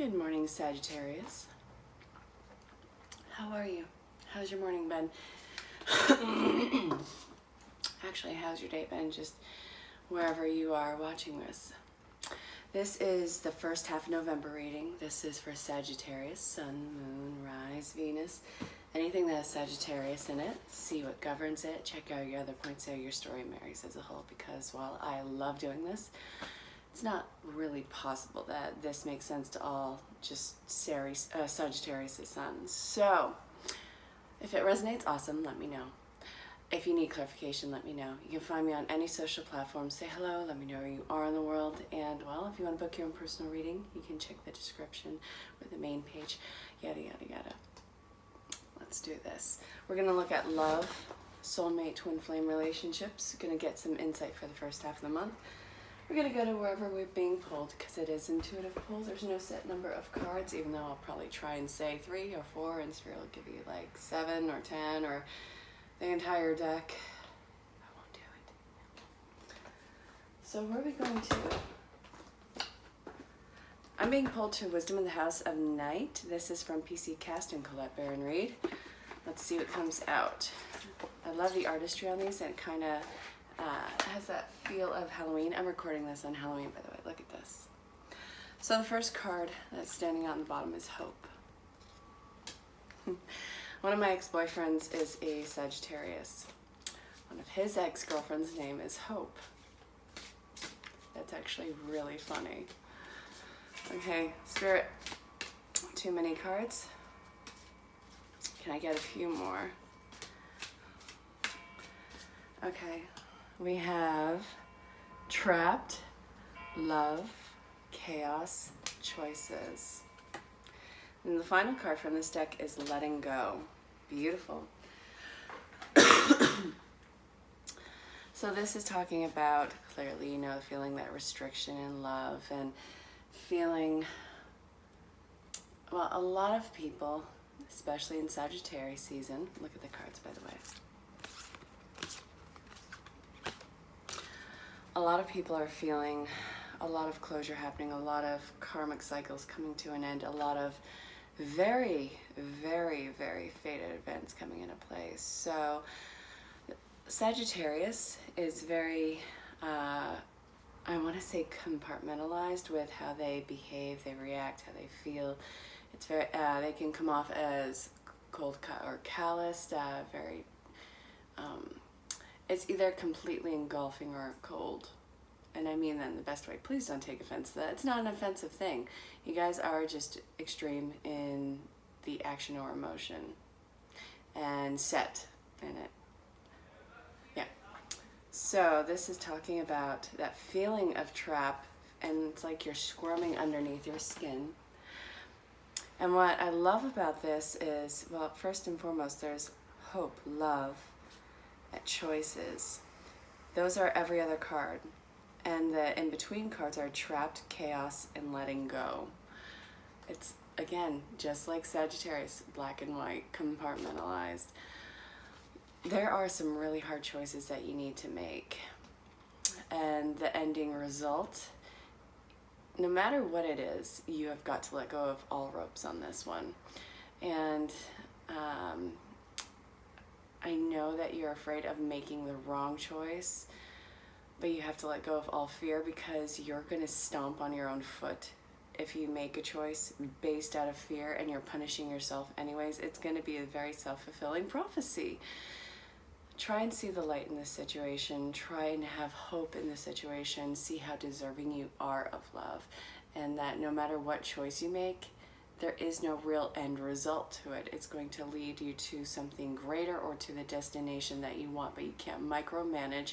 Good morning, Sagittarius. How are you? How's your morning been? Actually, how's your day been? Just wherever you are watching this. This is the first half of November reading. This is for Sagittarius, Sun, Moon, Rise, Venus, anything that has Sagittarius in it. See what governs it. Check out your other points there, your story marries as a whole, because while I love doing this, it's not really possible that this makes sense to all just Sagittarius' sons. So, if it resonates, awesome, let me know. If you need clarification, let me know. You can find me on any social platform. Say hello, let me know where you are in the world. And, well, if you want to book your own personal reading, you can check the description or the main page, yada, yada, yada. Let's do this. We're going to look at love, soulmate, twin flame relationships. Going to get some insight for the first half of the month. We're going to go to wherever we're being pulled, because it is intuitive pull. There's no set number of cards, even though I'll probably try and say 3 or 4, and Spirit will give you like 7 or 10 or the entire deck. I won't do it. So where are we going to? I'm being pulled to Wisdom in the House of Night. This is from PC Cast and Colette Baron Reed. Let's see what comes out. I love the artistry on these, and it kind of has that feel of Halloween. I'm recording this on Halloween, by the way. Look at this. So the first card that's standing out on the bottom is Hope. One of my ex-boyfriends is a Sagittarius. One of his ex-girlfriend's name is Hope. That's actually really funny. Okay, Spirit, too many cards. Can I get a few more? Okay. We have Trapped, Love, Chaos, Choices. And the final card from this deck is Letting Go. Beautiful. So this is talking about, clearly, you know, feeling that restriction in love and feeling, well, a lot of people, especially in Sagittarius season, look at the cards, by the way. A lot of people are feeling a lot of closure happening, a lot of karmic cycles coming to an end, a lot of very, very, very fated events coming into place. So Sagittarius is very, I want to say compartmentalized with how they behave, they react, how they feel. It's very, they can come off as cold or calloused, very, it's either completely engulfing or cold. And I mean that in the best way. Please don't take offense to that. It's not an offensive thing. You guys are just extreme in the action or emotion and set in it. Yeah. So this is talking about that feeling of trap, and it's like you're squirming underneath your skin. And what I love about this is, well, first and foremost, there's hope, love, choices. Those are every other card. And the in-between cards are Trapped, Chaos, and Letting Go. It's, again, just like Sagittarius, black and white, compartmentalized. There are some really hard choices that you need to make. And the ending result, no matter what it is, you have got to let go of all ropes on this one. And I know that you're afraid of making the wrong choice, but you have to let go of all fear, because you're going to stomp on your own foot if you make a choice based out of fear and you're punishing yourself anyways. It's going to be a very self-fulfilling prophecy. Try and see the light in this situation. Try and have hope in this situation. See how deserving you are of love, and that no matter what choice you make, there is no real end result to it. It's going to lead you to something greater or to the destination that you want, but you can't micromanage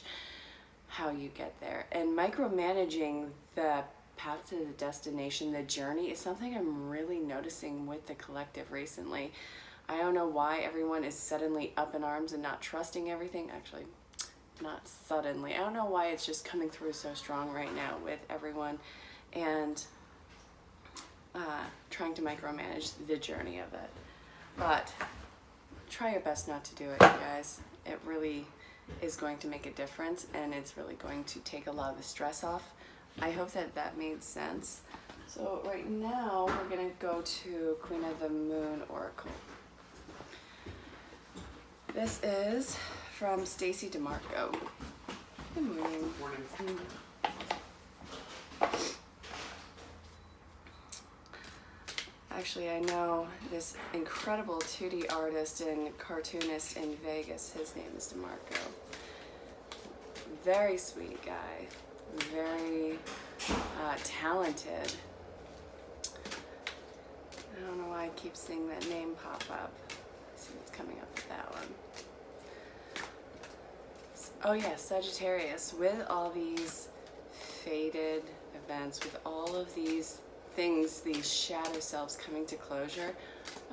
how you get there. And micromanaging the path to the destination, the journey, is something I'm really noticing with the collective recently. I don't know why everyone is suddenly up in arms and not trusting everything. Actually, not suddenly. I don't know why it's just coming through so strong right now with everyone, and trying to micromanage the journey of it. But try your best not to do it, you guys. It really is going to make a difference, and it's really going to take a lot of the stress off. I hope that that made sense. So right now we're going to go to Queen of the Moon Oracle. This is from Stacy DeMarco. Good morning. Morning. Actually, I know this incredible 2D artist and cartoonist in Vegas. His name is DeMarco. Very sweet guy. Very talented. I don't know why I keep seeing that name pop up. Let's see what's coming up with that one. Oh yeah, Sagittarius. With all these faded events, with all of these things, these shadow selves coming to closure,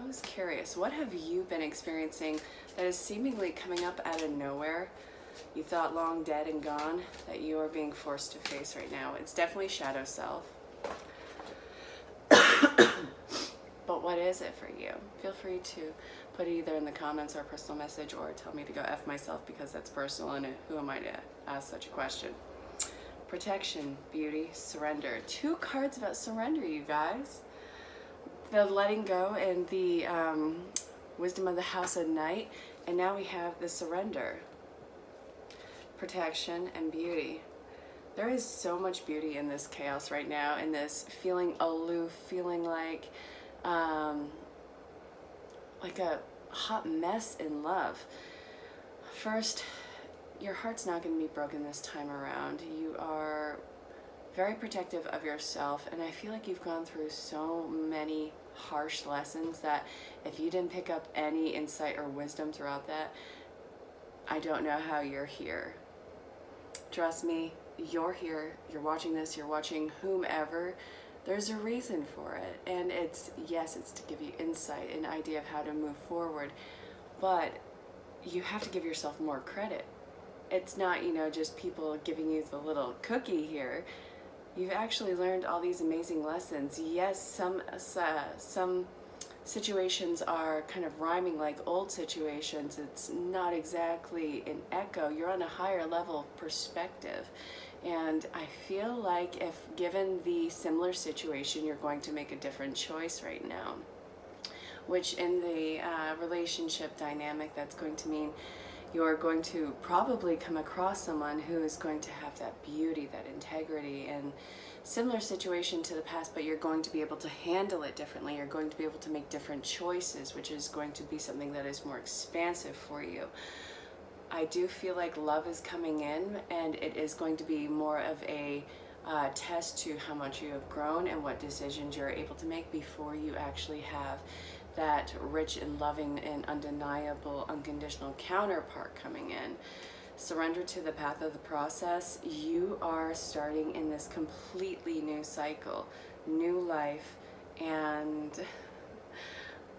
I was curious, what have you been experiencing that is seemingly coming up out of nowhere? You thought long dead and gone, that you are being forced to face right now. It's definitely shadow self. But what is it for you? Feel free to put it either in the comments or a personal message, or tell me to go F myself because that's personal and who am I to ask such a question? Protection, beauty, surrender. 2 cards about surrender, you guys. The letting go and the wisdom of the house at night. And now we have the surrender. Protection and beauty. There is so much beauty in this chaos right now, in this feeling aloof, feeling like a hot mess in love. First, your heart's not going to be broken this time around. You are very protective of yourself, and I feel like you've gone through so many harsh lessons that if you didn't pick up any insight or wisdom throughout that, I don't know how you're here. Trust me, you're here, you're watching this, you're watching whomever. There's a reason for it, and it's to give you insight, an idea of how to move forward, but you have to give yourself more credit. It's not, just people giving you the little cookie here. You've actually learned all these amazing lessons. Yes, some situations are kind of rhyming like old situations. It's not exactly an echo. You're on a higher level perspective. And I feel like if given the similar situation, you're going to make a different choice right now. Which in the relationship dynamic, that's going to mean you're going to probably come across someone who is going to have that beauty, that integrity, and similar situation to the past, but you're going to be able to handle it differently. You're going to be able to make different choices, which is going to be something that is more expansive for you. I do feel like love is coming in, and it is going to be more of a test to how much you have grown and what decisions you're able to make before you actually have that rich and loving and undeniable unconditional counterpart coming in. Surrender to the path of the process. You are starting in this completely new cycle, new life, and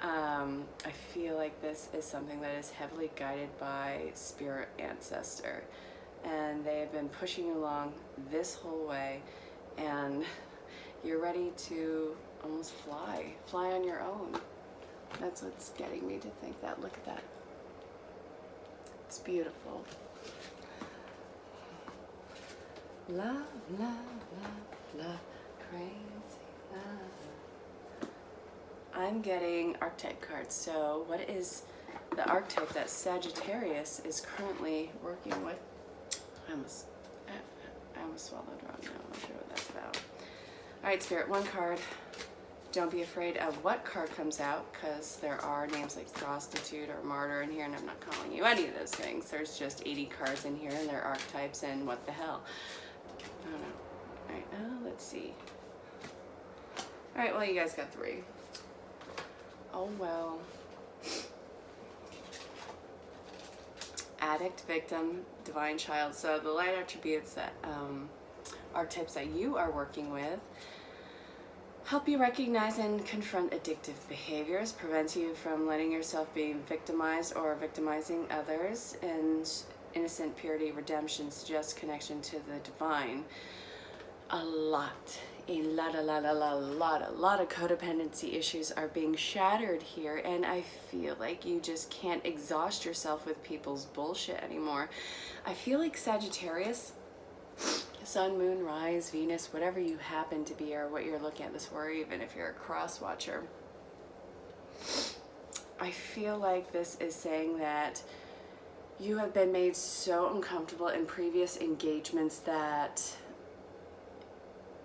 I feel like this is something that is heavily guided by spirit ancestor, and they have been pushing you along this whole way, and you're ready to almost fly on your own. That's what's getting me to think that. Look at that. It's beautiful. Love, love, love, love, crazy love. I'm getting archetype cards. So what is the archetype that Sagittarius is currently working with? I almost swallowed wrong. No, I'm not sure what that's about. All right, Spirit, one card. Don't be afraid of what card comes out, because there are names like prostitute or martyr in here, and I'm not calling you any of those things. There's just 80 cards in here, and they're archetypes, and what the hell. I don't know. All right, let's see. All right, well, you guys got 3. Oh, well. Addict, victim, divine child. So the light attributes that archetypes that you are working with help you recognize and confront addictive behaviors, prevents you from letting yourself be victimized or victimizing others, and innocent purity, redemption, suggests connection to the divine. A lot of codependency issues are being shattered here, and I feel like you just can't exhaust yourself with people's bullshit anymore. I feel like Sagittarius, Sun, moon, rise, Venus, whatever you happen to be or what you're looking at this for, even if you're a cross watcher. I feel like this is saying that you have been made so uncomfortable in previous engagements that,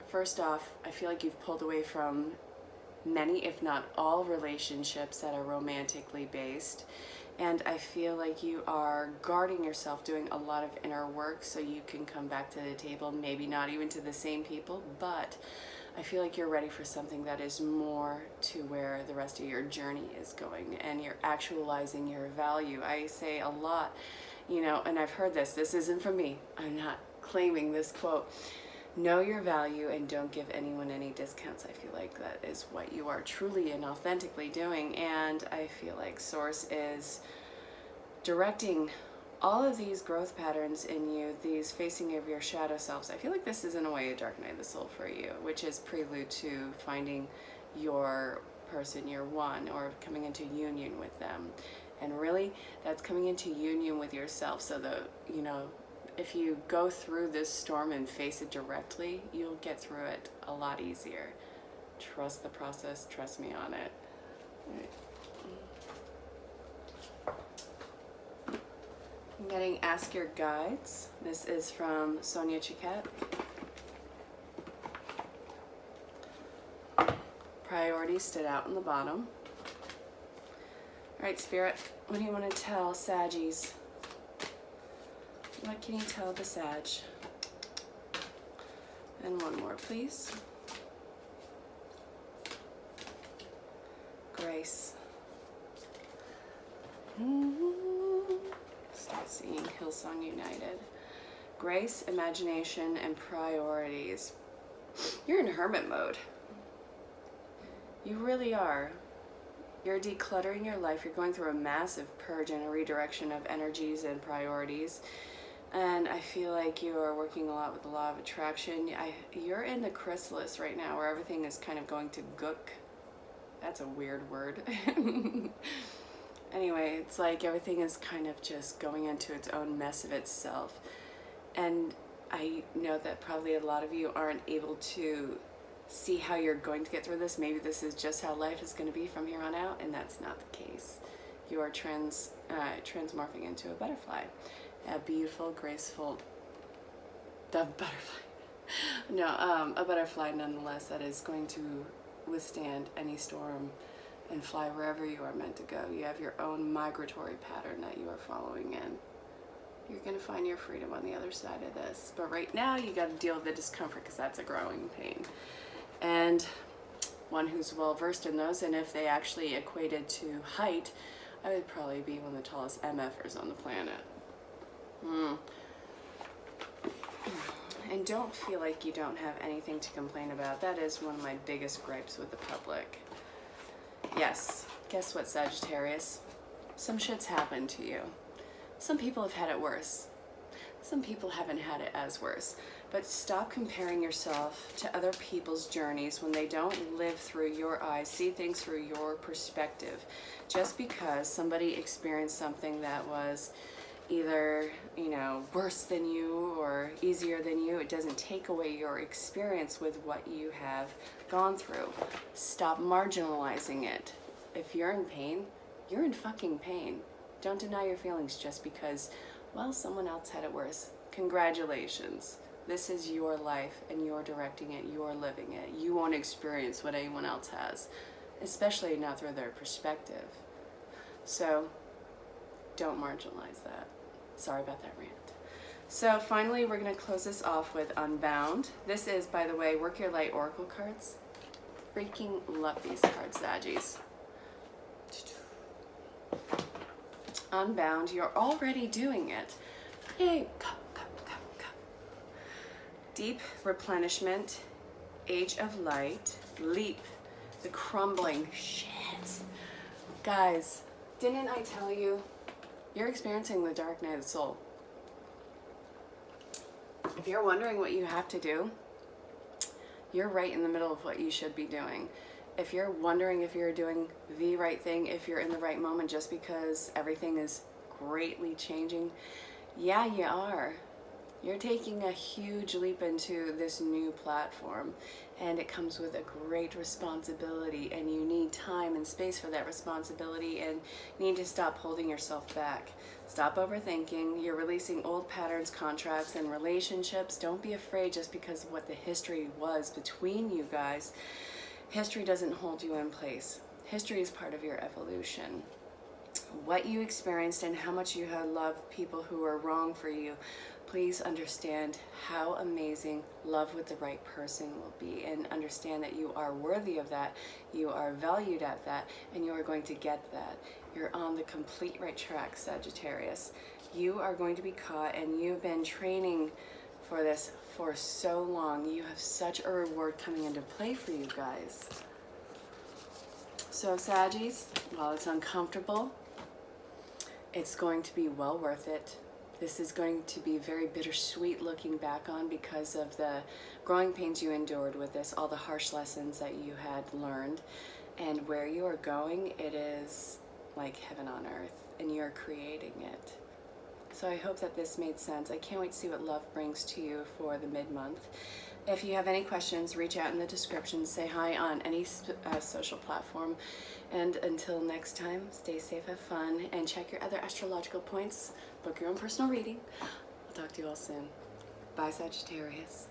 first off, I feel like you've pulled away from many, if not all, relationships that are romantically based. And I feel like you are guarding yourself, doing a lot of inner work so you can come back to the table, maybe not even to the same people, but I feel like you're ready for something that is more to where the rest of your journey is going, and you're actualizing your value. I say a lot, you know, and I've heard this isn't from me, I'm not claiming this quote. Know your value and don't give anyone any discounts. I feel like that is what you are truly and authentically doing, and I feel like Source is directing all of these growth patterns in you, these facing of your shadow selves. I feel like this is in a way a dark night of the soul for you, which is prelude to finding your person, your one, or coming into union with them. And really, that's coming into union with yourself, so that, you know, if you go through this storm and face it directly, you'll get through it a lot easier. Trust the process, trust me on it. I'm getting Ask Your Guides. This is from Sonia Chiquette. Priorities stood out in the bottom. All right, Spirit, what do you want to tell Saggies? What can you tell the Sag? And one more, please. Grace. Start seeing Hillsong United. Grace, imagination, and priorities. You're in hermit mode. You really are. You're decluttering your life. You're going through a massive purge and a redirection of energies and priorities. And I feel like you are working a lot with the law of attraction. You're in the chrysalis right now, where everything is kind of going to gook. That's a weird word. Anyway, it's like everything is kind of just going into its own mess of itself. And I know that probably a lot of you aren't able to see how you're going to get through this. Maybe this is just how life is going to be from here on out, and that's not the case. You are transmorphing into a butterfly. A beautiful, graceful dove butterfly. No, a butterfly nonetheless that is going to withstand any storm and fly wherever you are meant to go. You have your own migratory pattern that you are following in. You're going to find your freedom on the other side of this. But right now, you got to deal with the discomfort, because that's a growing pain. And one who's well versed in those, and if they actually equated to height, I would probably be one of the tallest MFers on the planet. And don't feel like you don't have anything to complain about. That is one of my biggest gripes with the public. Yes, guess what, Sagittarius? Some shit's happened to you. Some people have had it worse. Some people haven't had it as worse. But stop comparing yourself to other people's journeys when they don't live through your eyes, see things through your perspective. Just because somebody experienced something that was either, you know, worse than you or easier than you, it doesn't take away your experience with what you have gone through. Stop marginalizing it. If you're in pain, you're in fucking pain. Don't deny your feelings just because, well, someone else had it worse. Congratulations. This is your life and you're directing it, you're living it. You won't experience what anyone else has, especially not through their perspective. So don't marginalize that. Sorry about that rant. So finally, we're going to close this off with Unbound. This is, by the way, Work Your Light Oracle cards. Freaking love these cards, Saggies. Unbound, you're already doing it. Yay, come. Deep replenishment, Age of Light, Leap, the crumbling shit. Guys, didn't I tell you? You're experiencing the dark night of the soul. If you're wondering what you have to do, you're right in the middle of what you should be doing. If you're wondering if you're doing the right thing, if you're in the right moment just because everything is greatly changing, yeah, you are. You're taking a huge leap into this new platform, and it comes with a great responsibility, and you need time and space for that responsibility, and you need to stop holding yourself back. Stop overthinking. You're releasing old patterns, contracts, and relationships. Don't be afraid just because of what the history was between you guys. History doesn't hold you in place. History is part of your evolution. What you experienced and how much you have loved people who were wrong for you, please understand how amazing love with the right person will be, and understand that you are worthy of that, you are valued at that, and you are going to get that. You're on the complete right track, Sagittarius. You are going to be caught, and you've been training for this for so long. You have such a reward coming into play for you guys. So Saggies, while it's uncomfortable, it's going to be well worth it. This is going to be very bittersweet looking back on because of the growing pains you endured with this, all the harsh lessons that you had learned, and where you are going, it is like heaven on earth, and you're creating it. So I hope that this made sense. I can't wait to see what love brings to you for the mid-month. If you have any questions, reach out in the description, say hi on any social platform. And until next time, stay safe, have fun, and check your other astrological points. Book your own personal reading. I'll talk to you all soon. Bye, Sagittarius.